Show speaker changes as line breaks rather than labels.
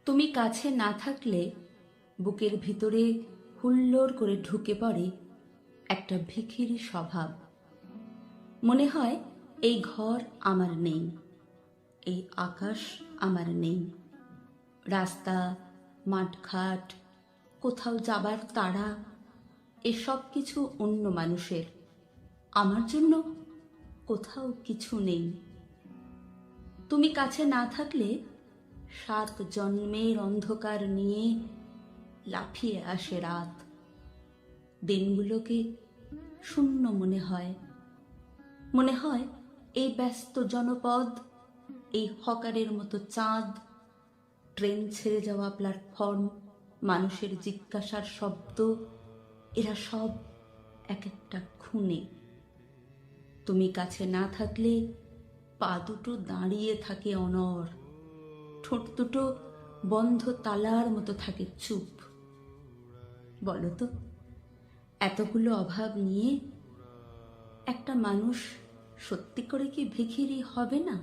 তুমি কাছে না থাকলে বুকের ভিতরে হুল্লোড় করে ঢুকে পড়ে একটা ভিখিরি স্বভাব। মনে হয় এই ঘর আমার নেই, এই আকাশ আমার নেই, রাস্তা, মাঠঘাট, কোথাও যাবার তাড়া, এসব কিছু অন্য মানুষের, আমার জন্য কোথাও কিছু নেই। তুমি কাছে না থাকলে 7 জন্মের অন্ধকার নিয়ে লাফিয়ে আসে রাত। দিনগুলোকে শূন্য মনে হয়, মনে হয় এই ব্যস্ত জনপদ, এই হকারের মতো চাঁদ, ট্রেন ছেড়ে যাওয়া প্ল্যাটফর্ম, মানুষের জিজ্ঞাসার শব্দ, এরা সব এক একটা খুনে। তুমি কাছে না থাকলে পা দুটো দাঁড়িয়ে থাকে অনড়, ঠোঁট দুটো বন্ধ তালার মতো থাকে চুপ। বলো তো, এতগুলো অভাব নিয়ে একটা মানুষ সত্যি করে কি ভিখিরি হবে না?